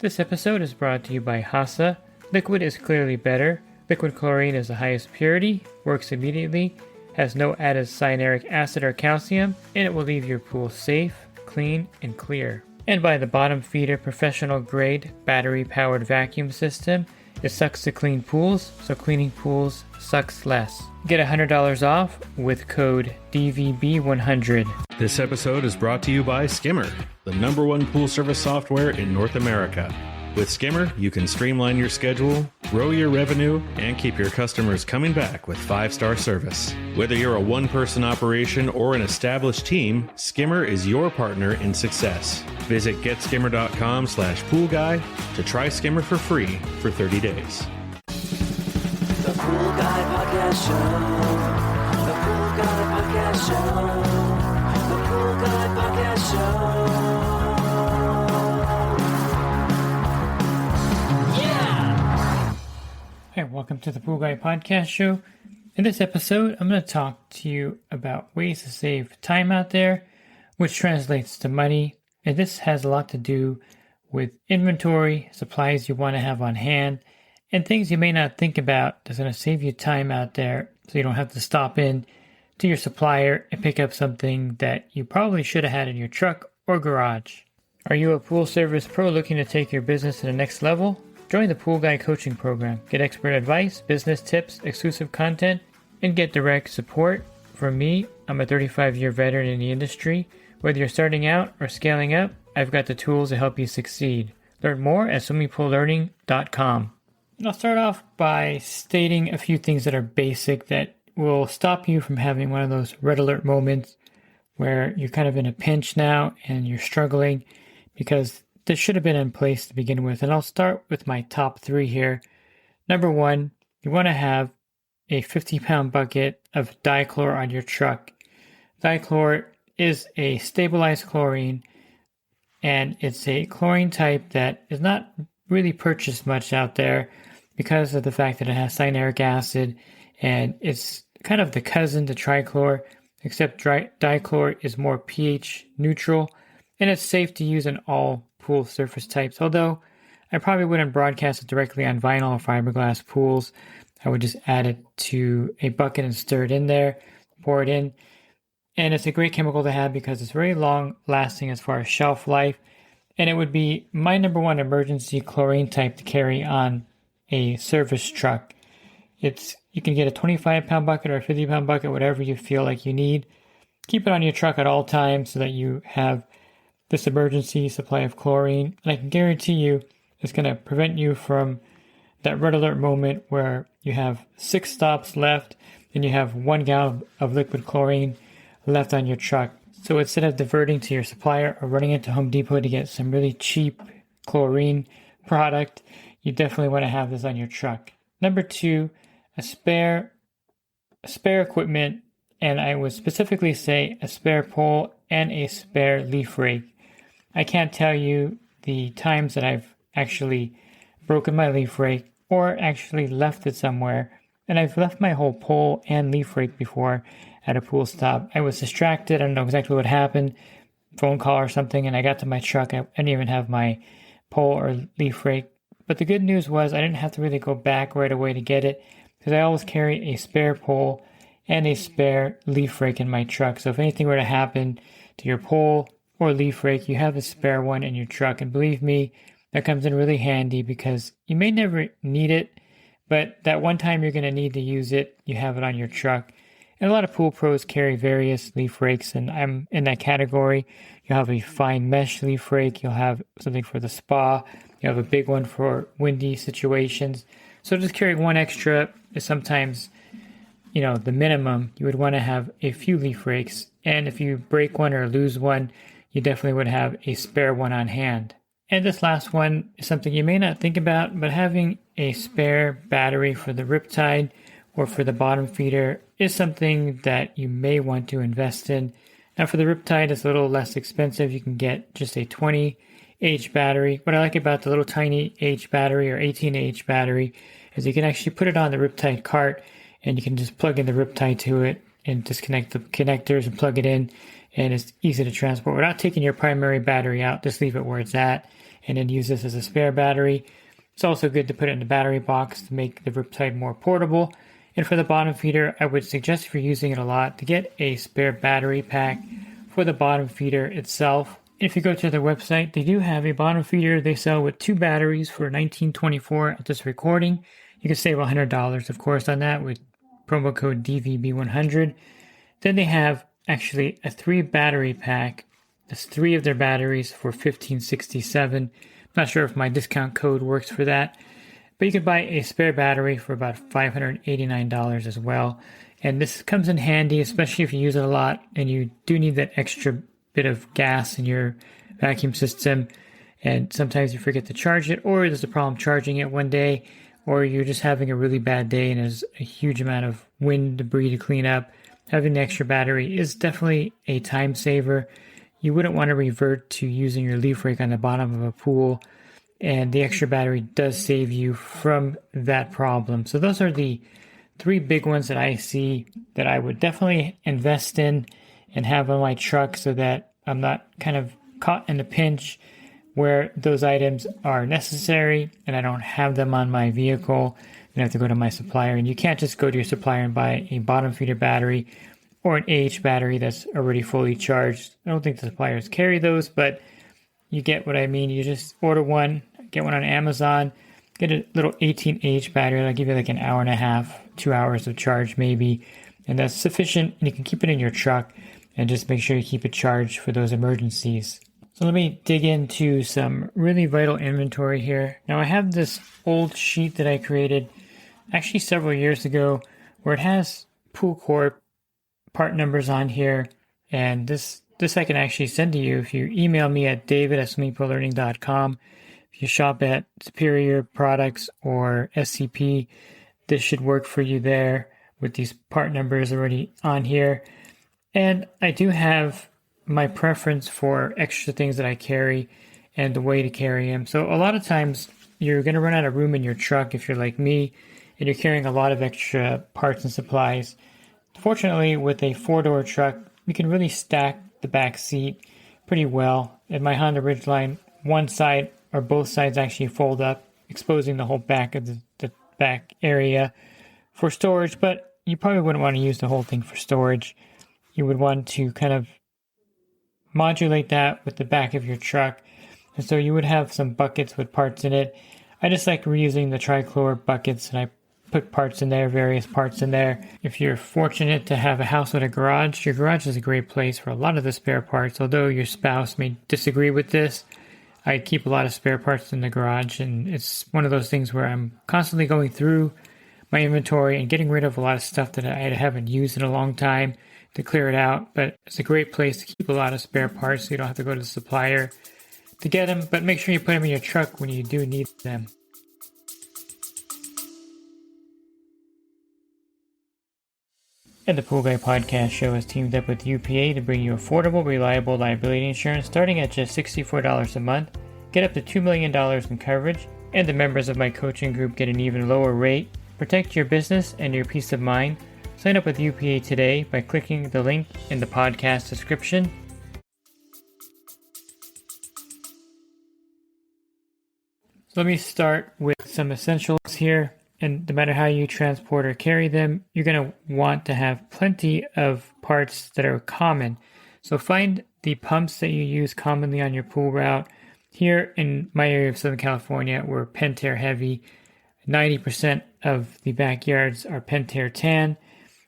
This episode is brought to you by Hasa. Liquid is clearly better. Liquid chlorine is the highest purity, works immediately, has no added cyanuric acid or calcium, and it will leave your pool safe, clean, and clear. And by the bottom feeder professional grade battery powered vacuum system. It sucks to clean pools, so cleaning pools sucks less. Get $100 off with code DVB100. This episode is brought to you by Skimmer, the #1 pool service software in North America. With Skimmer, you can streamline your schedule, grow your revenue, and keep your customers coming back with 5-star service. Whether you're a one-person operation or an established team, Skimmer is your partner in success. Visit getskimmer.com/poolguy to try Skimmer for free for 30 days. The Pool Guy Podcast Show. The Pool Guy Podcast Show. The Pool Guy Podcast Show. Hey, welcome to the Pool Guy Podcast Show. In this episode, I'm going to talk to you about ways to save time out there, which translates to money. And this has a lot to do with inventory, supplies you want to have on hand, and things you may not think about that's going to save you time out there so you don't have to stop in to your supplier and pick up something that you probably should have had in your truck or garage. Are you a pool service pro looking to take your business to the next level? Join the Pool Guy Coaching Program. Get expert advice, business tips, exclusive content, and get direct support from me. I'm a 35-year veteran in the industry. Whether you're starting out or scaling up, I've got the tools to help you succeed. Learn more at swimmingpoollearning.com. And I'll start off by stating a few things that are basic that will stop you from having one of those red alert moments where you're kind of in a pinch now and you're struggling, because this should have been in place to begin with. And I'll start with my top 3 here. Number 1, you want to have a 50-pound bucket of dichlor on your truck. Dichlor is a stabilized chlorine, and it's a chlorine type that is not really purchased much out there because of the fact that it has cyanuric acid, and it's kind of the cousin to trichlor, except dichlor is more pH neutral, and it's safe to use in all pool surface types, although I probably wouldn't broadcast it directly on vinyl or fiberglass pools. I would just add it to a bucket and stir it in there, pour it in, and it's a great chemical to have because it's very long lasting as far as shelf life, and it would be my number 1 emergency chlorine type to carry on a service truck. You can get a 25-pound bucket or a 50-pound bucket, whatever you feel like you need. Keep it on your truck at all times so that you have this emergency supply of chlorine, and I can guarantee you it's going to prevent you from that red alert moment where you have 6 stops left and you have 1 gallon of liquid chlorine left on your truck. So instead of diverting to your supplier or running into Home Depot to get some really cheap chlorine product, you definitely want to have this on your truck. Number 2, a spare equipment, and I would specifically say a spare pole and a spare leaf rake. I can't tell you the times that I've actually broken my leaf rake or actually left it somewhere. And I've left my whole pole and leaf rake before at a pool stop. I was distracted. I don't know exactly what happened. Phone call or something. And I got to my truck. I didn't even have my pole or leaf rake. But the good news was I didn't have to really go back right away to get it, because I always carry a spare pole and a spare leaf rake in my truck. So if anything were to happen to your pole or leaf rake, you have a spare one in your truck. And believe me, that comes in really handy because you may never need it, but that one time you're going to need to use it, you have it on your truck. And a lot of pool pros carry various leaf rakes, and I'm in that category. You'll have a fine mesh leaf rake, you'll have something for the spa, you have a big one for windy situations. So just carrying one extra is sometimes, the minimum. You would want to have a few leaf rakes, and if you break one or lose one, you definitely would have a spare one on hand. And this last one is something you may not think about, but having a spare battery for the Riptide or for the bottom feeder is something that you may want to invest in. Now for the Riptide, it's a little less expensive. You can get just a 20Ah battery. What I like about the little tiny H battery or 18Ah battery is you can actually put it on the Riptide cart, and you can just plug in the Riptide to it and disconnect the connectors and plug it in, and it's easy to transport without taking your primary battery out. Just leave it where it's at, and then use this as a spare battery. It's also good to put it in the battery box to make the Riptide more portable. And for the bottom feeder, I would suggest if you're using it a lot to get a spare battery pack for the bottom feeder itself. If you go to their website, they do have a bottom feeder they sell with 2 batteries for $19.24 at this recording. You can save $100, of course, on that with promo code DVB100. Then they have actually a 3 battery pack. That's 3 of their batteries for $15.67. Not sure if my discount code works for that. But you can buy a spare battery for about $589 as well. And this comes in handy, especially if you use it a lot and you do need that extra bit of gas in your vacuum system. And sometimes you forget to charge it, or there's a problem charging it one day, or you're just having a really bad day and there's a huge amount of wind debris to clean up. Having the extra battery is definitely a time saver. You wouldn't want to revert to using your leaf rake on the bottom of a pool. And the extra battery does save you from that problem. So those are the 3 big ones that I see that I would definitely invest in and have on my truck so that I'm not kind of caught in a pinch where those items are necessary and I don't have them on my vehicle. Then I have to go to my supplier. And you can't just go to your supplier and buy a bottom feeder battery or an AH battery that's already fully charged. I don't think the suppliers carry those, but you get what I mean. You just order one, get one on Amazon, get a little 18Ah battery. That'll give you like an hour and a half, 2 hours of charge maybe. And that's sufficient. And you can keep it in your truck and just make sure you keep it charged for those emergencies. So let me dig into some really vital inventory here. Now I have this old sheet that I created actually several years ago where it has Pool Corp part numbers on here. And this I can actually send to you if you email me at david@swimmingpoollearning.com. If you shop at Superior Products or SCP, this should work for you there with these part numbers already on here. And I do have my preference for extra things that I carry and the way to carry them. So a lot of times you're going to run out of room in your truck if you're like me and you're carrying a lot of extra parts and supplies. Fortunately, with a 4-door truck, you can really stack the back seat pretty well. In my Honda Ridgeline, one side or both sides actually fold up, exposing the whole back of the back area for storage, but you probably wouldn't want to use the whole thing for storage. You would want to kind of modulate that with the back of your truck. And so you would have some buckets with parts in it. I just like reusing the trichlor buckets, and I put parts in there, various parts in there. If you're fortunate to have a house with a garage, your garage is a great place for a lot of the spare parts. Although your spouse may disagree with this, I keep a lot of spare parts in the garage, and it's one of those things where I'm constantly going through my inventory and getting rid of a lot of stuff that I haven't used in a long time to clear it out. But it's a great place to keep a lot of spare parts so you don't have to go to the supplier to get them, but make sure you put them in your truck when you do need them. And the Pool Guy Podcast Show has teamed up with UPA to bring you affordable, reliable liability insurance starting at just $64 a month. Get up to $2 million in coverage, and the members of my coaching group get an even lower rate. Protect your business and your peace of mind. Sign up with UPA today by clicking the link in the podcast description. So let me start with some essentials here. And no matter how you transport or carry them, you're going to want to have plenty of parts that are common. So find the pumps that you use commonly on your pool route. Here in my area of Southern California, we're Pentair heavy. 90% of the backyards are Pentair tan.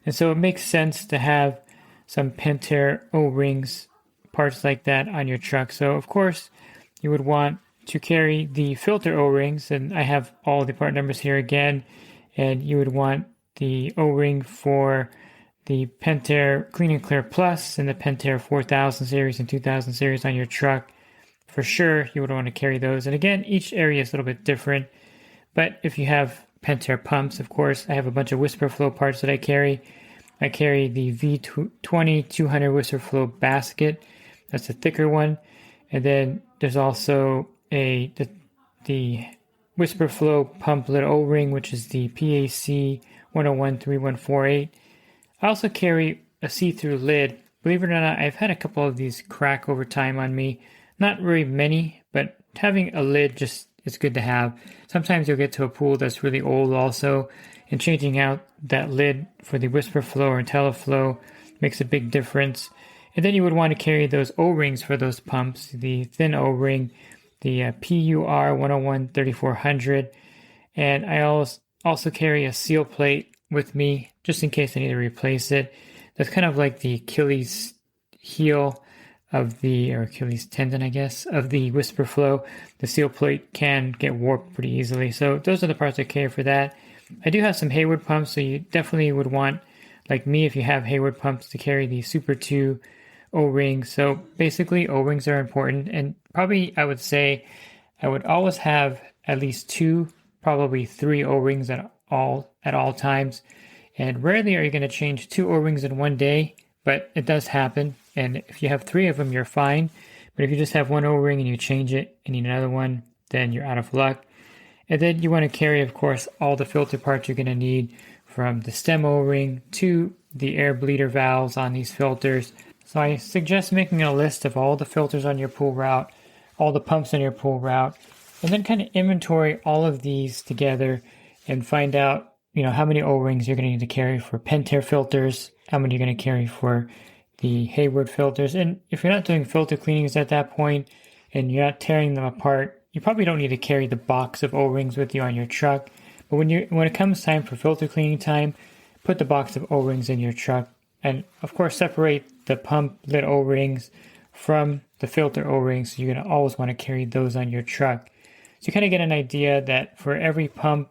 And so it makes sense to have some Pentair O-rings, parts like that on your truck. So of course, you would want to carry the filter O-rings, and I have all the part numbers here again, and you would want the O-ring for the Pentair Clean and Clear Plus and the Pentair 4000 series and 2000 series on your truck. For sure, you would want to carry those. And again, each area is a little bit different, but if you have Pentair pumps, of course, I have a bunch of Whisper Flow parts that I carry. I carry the V20 200 Whisper Flow basket. That's a thicker one. And then there's also the Whisper Flow pump lid O-ring, which is the PAC 1013148. I also carry a see-through lid. Believe it or not, I've had a couple of these crack over time on me. Not very many, but having a lid just is good to have. Sometimes you'll get to a pool that's really old also, and changing out that lid for the whisper flow or IntelliFlow makes a big difference. And then you would want to carry those O-rings for those pumps, the thin O-ring, the PUR 101 3400. And I also carry a seal plate with me just in case I need to replace it. That's kind of like the Achilles heel of or Achilles tendon, I guess, of the whisper flow. The seal plate can get warped pretty easily. So those are the parts I carry for that. I do have some Hayward pumps, so you definitely would want, like me, if you have Hayward pumps, to carry the Super 2 O-rings. So basically O-rings are important, and probably I would say I would always have at least 2, probably 3 O-rings at all times. And rarely are you going to change 2 O-rings in one day, but it does happen. And if you have 3 of them, you're fine. But if you just have one O-ring and you change it and need another one, then you're out of luck. And then you want to carry, of course, all the filter parts you're going to need, from the stem O-ring to the air bleeder valves on these filters. So I suggest making a list of all the filters on your pool route, all the pumps on your pool route, and then kind of inventory all of these together and find out, how many O-rings you're going to need to carry for Pentair filters, how many you're going to carry for the Hayward filters. And if you're not doing filter cleanings at that point and you're not tearing them apart, you probably don't need to carry the box of O-rings with you on your truck. But when it comes time for filter cleaning time, put the box of O-rings in your truck. And of course, separate the pump lid O-rings from the filter O-rings. So you're going to always want to carry those on your truck. So you kind of get an idea that for every pump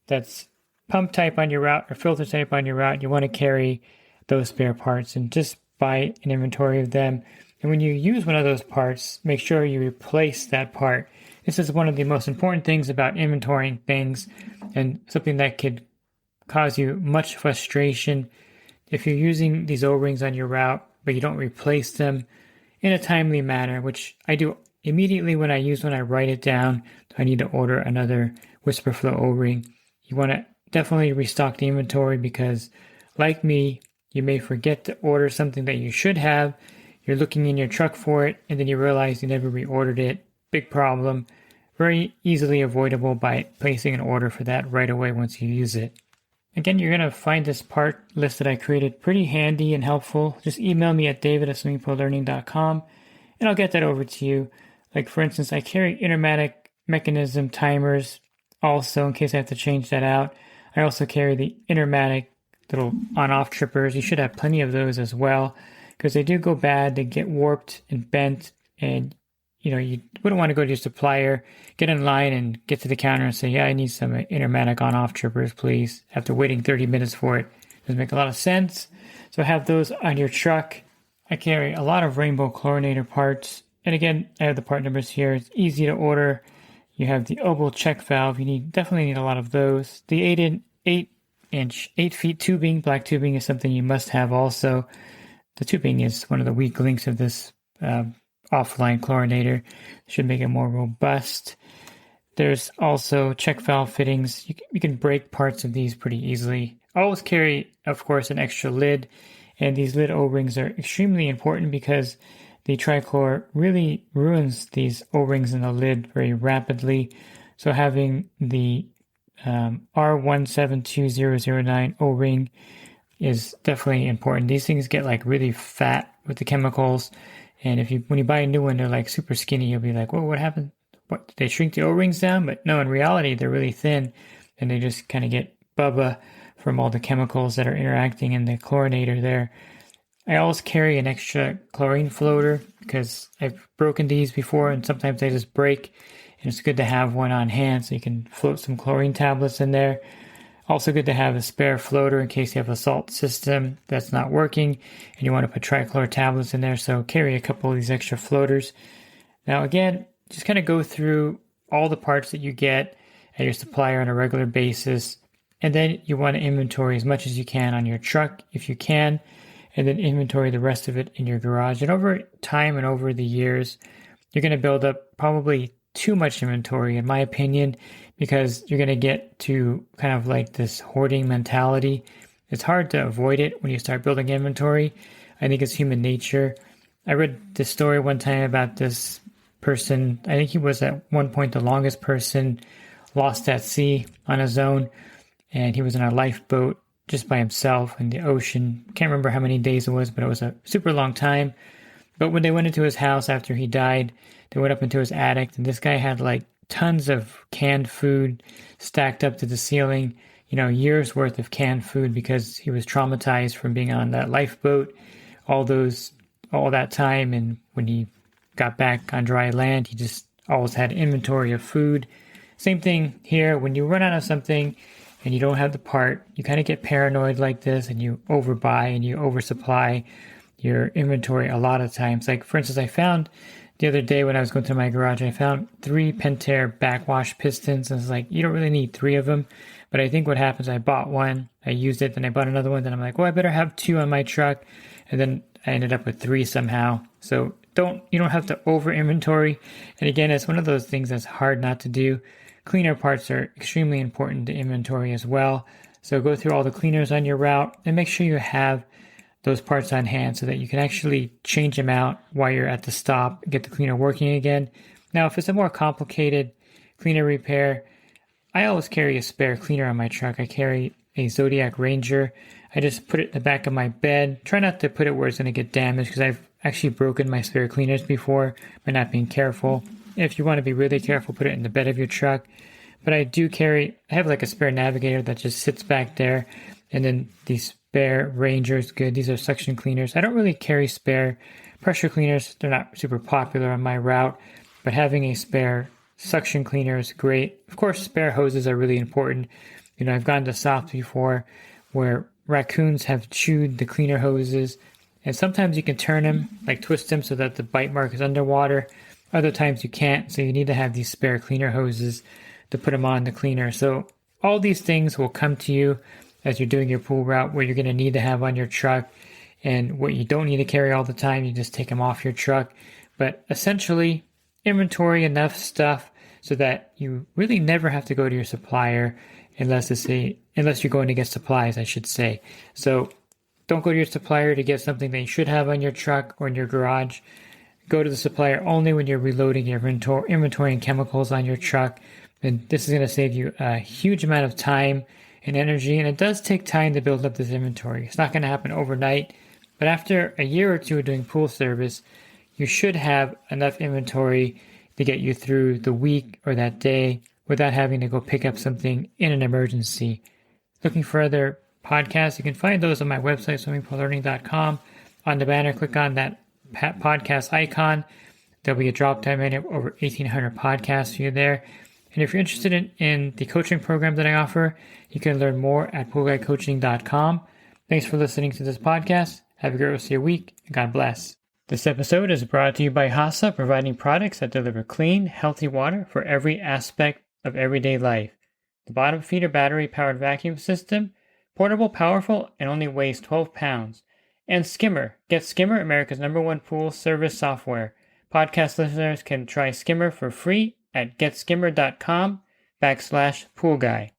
that's pump type on your route or filter type on your route, you want to carry those spare parts and just buy an inventory of them. And when you use one of those parts, make sure you replace that part. This is one of the most important things about inventorying things, and something that could cause you much frustration if you're using these O-rings on your route, but you don't replace them in a timely manner, which I do immediately when I use one. I write it down. I need to order another whisper flow O-ring. You want to definitely restock the inventory because, like me, you may forget to order something that you should have. You're looking in your truck for it, and then you realize you never reordered it. Big problem. Very easily avoidable by placing an order for that right away once you use it. Again, you're going to find this part list that I created pretty handy and helpful. Just email me at david@swimmingpoollearning.com and I'll get that over to you. Like, for instance, I carry intermatic mechanism timers also in case I have to change that out. I also carry the intermatic little on-off trippers. You should have plenty of those as well because they do go bad. They get warped and bent, and you wouldn't want to go to your supplier, get in line, and get to the counter and say, yeah, I need some intermatic on-off trippers, please, after waiting 30 minutes for it. Doesn't make a lot of sense. So have those on your truck. I carry a lot of rainbow chlorinator parts. And again, I have the part numbers here. It's easy to order. You have the oval check valve. Definitely need a lot of those. The 8 feet tubing, black tubing, is something you must have also. The tubing is one of the weak links of this offline chlorinator. Should make it more robust. There's also check valve fittings. You can break parts of these pretty easily. Always carry, of course, an extra lid. And these lid O-rings are extremely important because the trichlor really ruins these O-rings in the lid very rapidly. So having the R172009 O-ring is definitely important. These things get like really fat with the chemicals. And when you buy a new one, they're like super skinny. You'll be like, well, what happened? What, did they shrink the O-rings down? But no, in reality, they're really thin and they just kind of get bubba from all the chemicals that are interacting in the chlorinator there. I always carry an extra chlorine floater because I've broken these before and sometimes they just break, and it's good to have one on hand so you can float some chlorine tablets in there. Also good to have a spare floater in case you have a salt system that's not working and you want to put trichlor tablets in there, so carry a couple of these extra floaters. Now again, just kind of go through all the parts that you get at your supplier on a regular basis, and then you want to inventory as much as you can on your truck if you can, and then inventory the rest of it in your garage. And over time and over the years, you're going to build up probably too much inventory, in my opinion, because you're going to get to kind of like this hoarding mentality. It's hard to avoid it when you start building inventory. I think it's human nature. I read this story one time about this person, I think he was at one point the longest person lost at sea on his own. And he was in a lifeboat just by himself in the ocean. Can't remember how many days it was, but it was a super long time. But when they went into his house after he died, they went up into his attic, and this guy had like tons of canned food stacked up to the ceiling, years worth of canned food because he was traumatized from being on that lifeboat all that time. And when he got back on dry land, he just always had inventory of food. Same thing here. When you run out of something and you don't have the part, you kind of get paranoid like this and you overbuy and you oversupply your inventory a lot of times. Like, for instance, I found the other day when I was going through my garage, I found 3 Pentair backwash pistons. And it's like, you don't really need 3 of them. But I think what happens, I bought one, I used it, then I bought another one, then I'm like, well, I better have 2 on my truck. And then I ended up with 3 somehow. So you don't have to over inventory. And again, it's one of those things that's hard not to do. Cleaner parts are extremely important to inventory as well. So go through all the cleaners on your route and make sure you have those parts on hand so that you can actually change them out while you're at the stop, get the cleaner working again. Now, if it's a more complicated cleaner repair, I always carry a spare cleaner on my truck. I carry a Zodiac Ranger. I just put it in the back of my bed. Try not to put it where it's going to get damaged because I've actually broken my spare cleaners before by not being careful. If you want to be really careful, put it in the bed of your truck. But I have like a spare navigator that just sits back there. And then these spare Rangers, good. These are suction cleaners. I don't really carry spare pressure cleaners. They're not super popular on my route. But having a spare suction cleaner is great. Of course, spare hoses are really important. I've gone to South before where raccoons have chewed the cleaner hoses. And sometimes you can turn them, like twist them so that the bite mark is underwater. Other times you can't, so you need to have these spare cleaner hoses to put them on the cleaner. So all these things will come to you as you're doing your pool route, where you're going to need to have on your truck, and what you don't need to carry all the time, you just take them off your truck. But essentially, inventory enough stuff so that you really never have to go to your supplier unless you're going to get supplies, I should say. So don't go to your supplier to get something that you should have on your truck or in your garage. Go to the supplier only when you're reloading your inventory and chemicals on your truck. And this is going to save you a huge amount of time and energy. And it does take time to build up this inventory. It's not going to happen overnight. But after a year or two of doing pool service, you should have enough inventory to get you through the week or that day without having to go pick up something in an emergency. Looking for other podcasts, you can find those on my website, swimmingpoollearning.com. On the banner, click on that podcast icon. There'll be a drop down menu of over 1,800 podcasts for you there. And if you're interested in the coaching program that I offer, you can learn more at poolguycoaching.com. Thanks for listening to this podcast. Have a great rest of your week, and God bless. This episode is brought to you by HASA, providing products that deliver clean, healthy water for every aspect of everyday life. The bottom feeder battery-powered vacuum system, portable, powerful, and only weighs 12 pounds. And Skimmer. Get Skimmer, America's #1 pool service software. Podcast listeners can try Skimmer for free at getskimmer.com/poolguy.